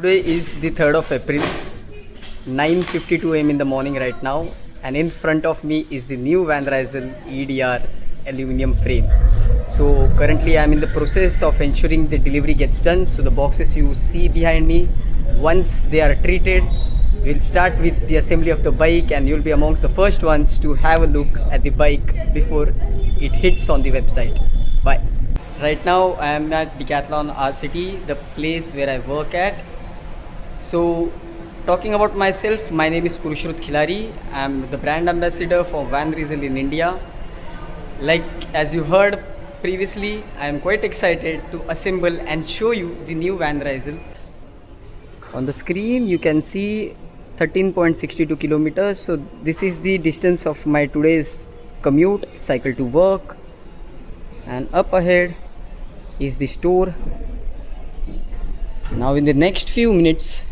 Today is the 3rd of April, 9:52 am in the morning right now, and in front of me is the new VanRysel EDR aluminum frame. So currently I am in the process of ensuring the delivery gets done. So the boxes you see behind me, once they are treated, we'll start with the assembly of the bike, and you'll be amongst the first ones to have a look at the bike before it hits on the website. Bye. Right now I am at Decathlon R City, the place where I work at. So, talking about myself, my name is Purushrut Khilari. I am the brand ambassador for VanRysel in India. Like as you heard previously, I am quite excited to assemble and show you the new VanRysel. On the screen, you can see 13.62 kilometers. So, this is the distance of my today's commute, cycle to work. And up ahead is the store. Now, in the next few minutes,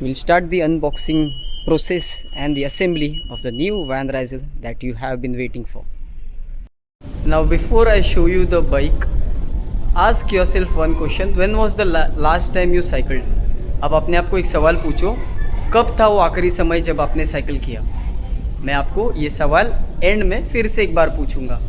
we'll start the unboxing process and the assembly of the new VanRysel that you have been waiting for. Now, before I show you the bike, ask yourself one question: when was the last time you cycled? अब अपने आप को एक सवाल पूछो, कब था वो आखिरी समय जब आपने साइकिल किया? मैं आपको ये सवाल एंड में फिर से एक बार पूछूंगा.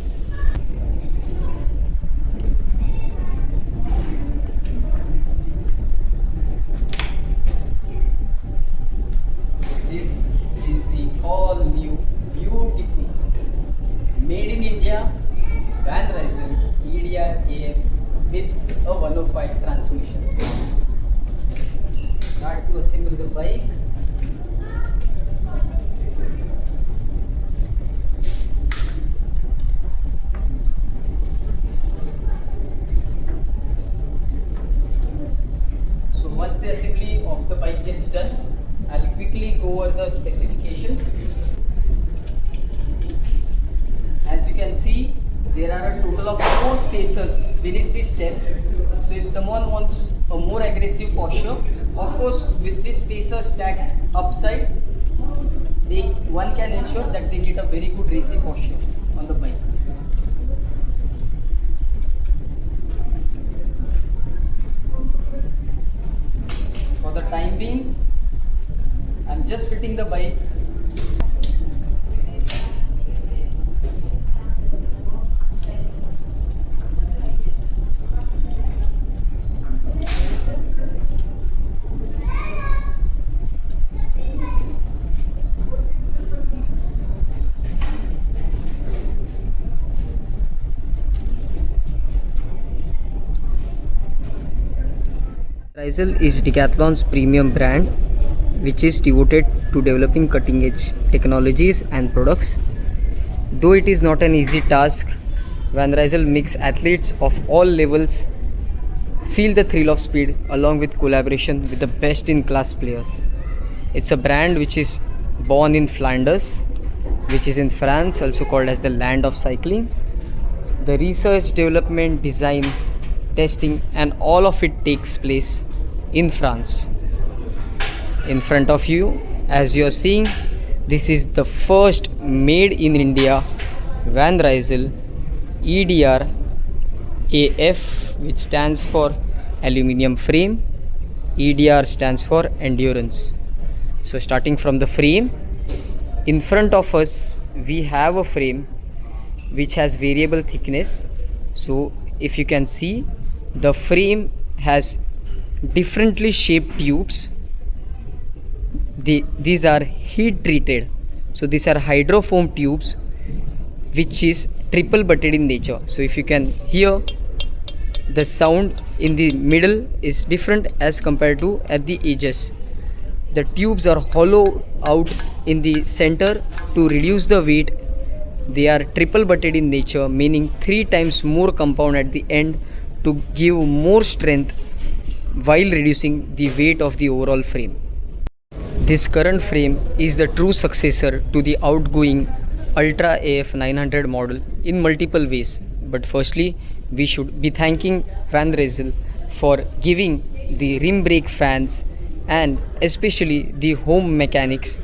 This is the all new, beautiful, made in India VanRysel EDR AF with a 105 transmission. Start to assemble the bike. So once the assembly of the bike gets done, I'll quickly go over the specifications. As you can see, there are a total of 4 spacers beneath this stem. So if someone wants a more aggressive posture, of course with this spacer stacked upside, one can ensure that they get a very good racing posture on the bike. For the time being, I'm just fitting the bike. VanRysel is Decathlon's premium brand, which is devoted to developing cutting edge technologies and products. Though it is not an easy task, VanRysel makes athletes of all levels feel the thrill of speed along with collaboration with the best in class players. It's a brand which is born in Flanders, which is in France, also called as the land of cycling. The research, development, design, testing, and all of it takes place in France. In front of you, as you are seeing, this is the first made in India VanRysel EDR AF, which stands for aluminum frame. EDR stands for endurance. So starting from the frame, in front of us we have a frame which has variable thickness. So if you can see, the frame has differently shaped tubes. These are heat treated, so these are hydrofoam tubes which is triple butted in nature. So if you can hear, the sound in the middle is different as compared to at the edges. The tubes are hollowed out in the center to reduce the weight. They are triple butted in nature, meaning 3 times more compound at the end to give more strength while reducing the weight of the overall frame. This current frame is the true successor to the outgoing Ultra AF 900 model in multiple ways. But firstly, we should be thanking VanRysel for giving the rim brake fans and especially the home mechanics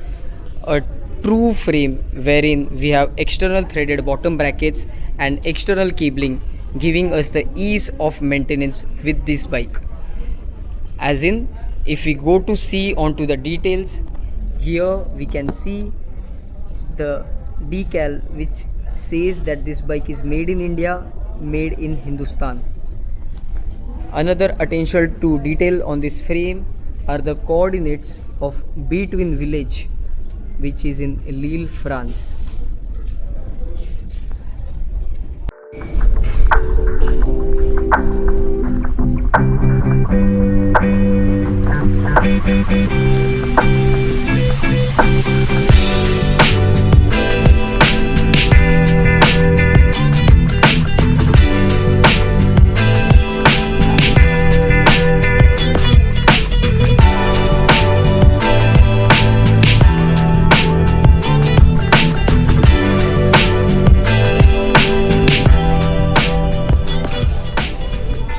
a true frame wherein we have external threaded bottom brackets and external cabling, giving us the ease of maintenance with this bike. As in, If we go to see onto the details, here we can see the decal which says that this bike is made in India, made in Hindustan. Another attention to detail on this frame are the coordinates of Between village, which is in Lille, France.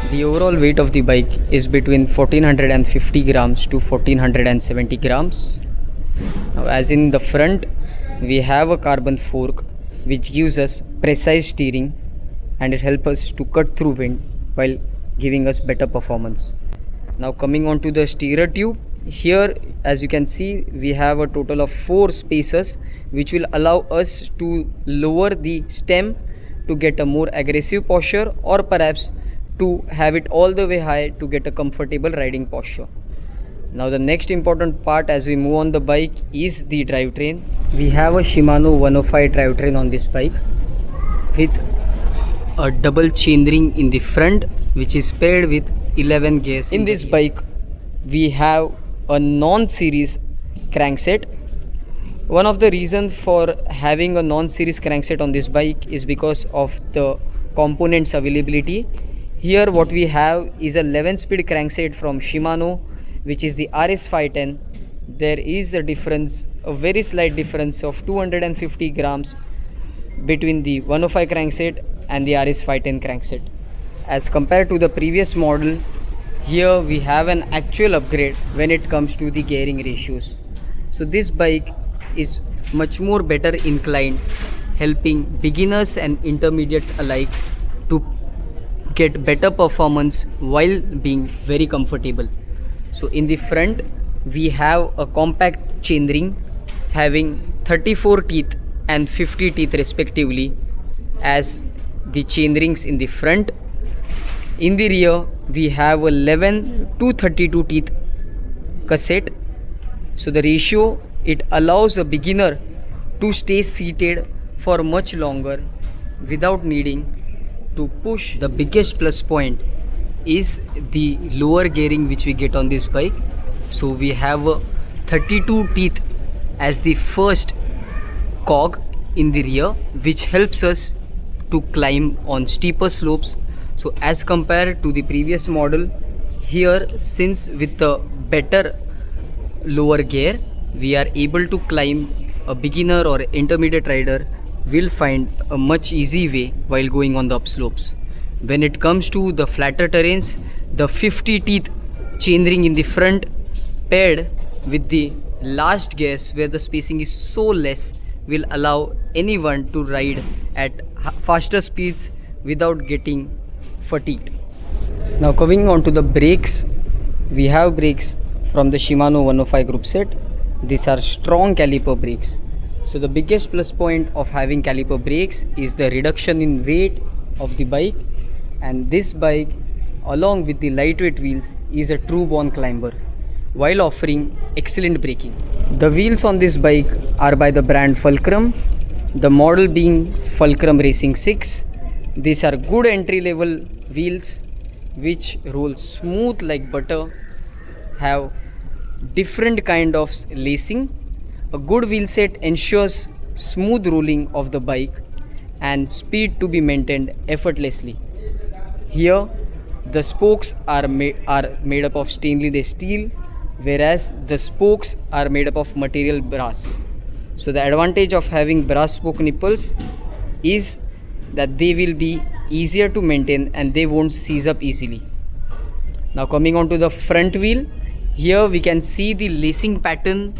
The overall weight of the bike is between 1450 grams to 1470 grams. Now, as in the front, we have a carbon fork which gives us precise steering, and it helps us to cut through wind while giving us better performance. Now coming on to the steerer tube, here as you can see we have a total of 4 spacers which will allow us to lower the stem to get a more aggressive posture, or perhaps to have it all the way high to get a comfortable riding posture. Now the next important part as we move on the bike is the drivetrain. We have a Shimano 105 drivetrain on this bike with a double chainring in the front which is paired with 11 gears. In this bike we have a non-series crankset. One of the reasons for having a non-series crankset on this bike is because of the components availability. Here what we have is a 11-speed crankset from Shimano, which is the RS510. There is a difference, a very slight difference of 250 grams between the 105 crankset and the RS510 crankset. As compared to the previous model, here we have an actual upgrade when it comes to the gearing ratios. So this bike is much more better inclined, helping beginners and intermediates alike to get better performance while being very comfortable. So in the front we have a compact chainring having 34 teeth and 50 teeth respectively as the chainrings in the front. In the rear we have 11 to 32 teeth cassette. So the ratio, it allows a beginner to stay seated for much longer without needing to push. The biggest plus point is the lower gearing which we get on this bike. So we have 32 teeth as the first cog in the rear, which helps us to climb on steeper slopes. So as compared to the previous model, here since with the better lower gear, we are able to climb. A beginner or intermediate rider will find a much easy way while going on the upslopes. When it comes to the flatter terrains, the 50 teeth chainring in the front paired with the last gears where the spacing is so less will allow anyone to ride at faster speeds without getting fatigued. Now coming on to the brakes, we have brakes from the Shimano 105 group set. These are strong caliper brakes. So the biggest plus point of having caliper brakes is the reduction in weight of the bike, and this bike along with the lightweight wheels is a true born climber while offering excellent braking. The wheels on this bike are by the brand Fulcrum, the model being Fulcrum Racing 6. These are good entry level wheels which roll smooth like butter, have different kind of lacing. A good wheel set ensures smooth rolling of the bike and speed to be maintained effortlessly. Here the spokes are made up of stainless steel, whereas the spokes are made up of material brass. So the advantage of having brass spoke nipples is that they will be easier to maintain and they won't seize up easily. Now coming on to the front wheel, here we can see the lacing pattern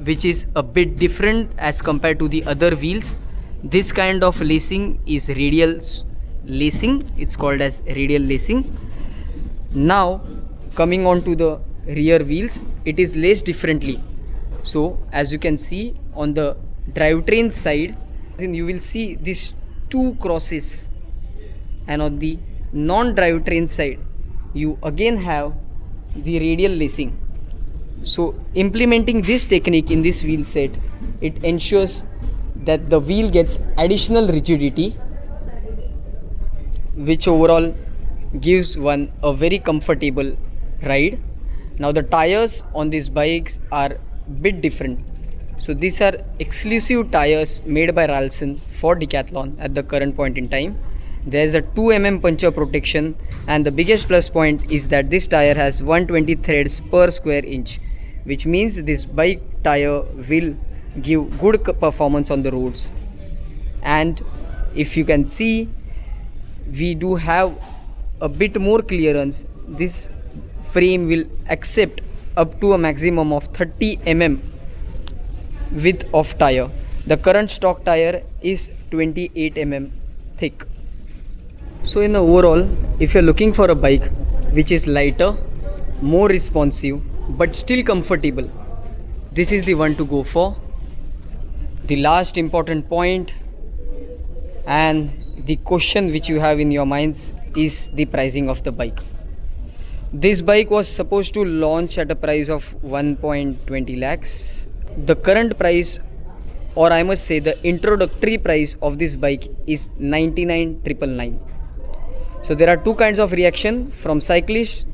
which is a bit different as compared to the other wheels. This kind of lacing is radial lacing, it's called as radial lacing. Now coming on to the rear wheels, it is laced differently. So as you can see on the drivetrain side, then you will see these two crosses, and on the non-drivetrain side you again have the radial lacing. So implementing this technique in this wheel set, it ensures that the wheel gets additional rigidity, which overall gives one a very comfortable ride. Now the tires on these bikes are bit different. So these are exclusive tires made by VanRysel for Decathlon at the current point in time. There is a 2 mm puncture protection, and the biggest plus point is that this tire has 120 threads per square inch, which means this bike tire will give good performance on the roads. And if you can see, we do have a bit more clearance. This frame will accept up to a maximum of 30 mm width of tire. The current stock tire is 28 mm thick. So in the overall, if you're looking for a bike which is lighter, more responsive, but still comfortable, this is the one to go for. The last important point and the question which you have in your minds is the pricing of the bike. This bike was supposed to launch at a price of 1.20 lakhs. The current price, or I must say the introductory price of this bike, is 99,999. So there are two kinds of reaction from cyclists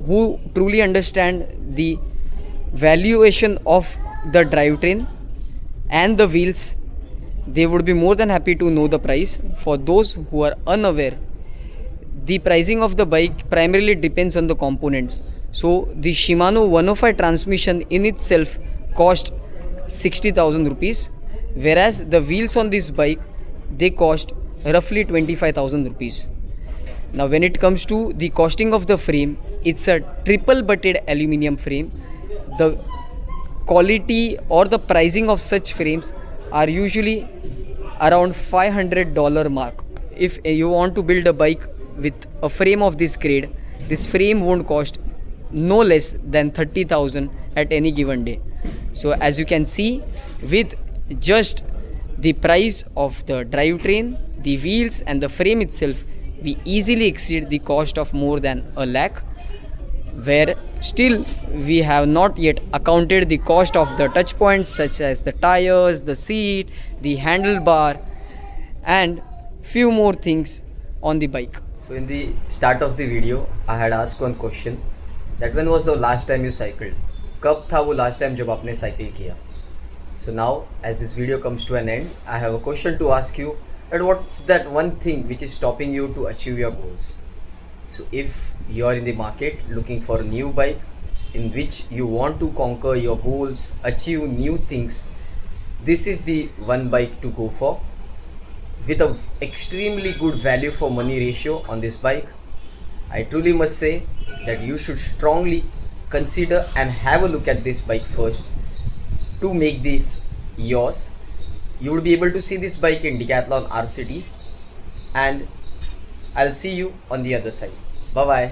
who truly understand the valuation of the drivetrain and the wheels. They would be more than happy to know the price. For those who are unaware, the pricing of the bike primarily depends on the components. So the Shimano 105 transmission in itself cost 60,000 rupees, whereas the wheels on this bike, they cost roughly 25,000 rupees. Now when it comes to the costing of the frame, it's a triple butted aluminium frame. The quality or the pricing of such frames are usually around $500 mark. If you want to build a bike with a frame of this grade, this frame won't cost no less than 30,000 at any given day. So as you can see, with just the price of the drivetrain, the wheels and the frame itself, we easily exceed the cost of more than a lakh, where still we have not yet accounted the cost of the touch points such as the tires, the seat, the handlebar, and few more things on the bike. So in the start of the video, I had asked one question, that when was the last time you cycled? कब था वो last time जब आपने cycle किया? So now as this video comes to an end, I have a question to ask you, that what's that one thing which is stopping you to achieve your goals? So if you are in the market looking for a new bike in which you want to conquer your goals, achieve new things, this is the one bike to go for. With a extremely good value for money ratio on this bike, I truly must say that you should strongly consider and have a look at this bike first to make this yours. You will be able to see this bike in Decathlon R City, and I'll see you on the other side. Bye bye.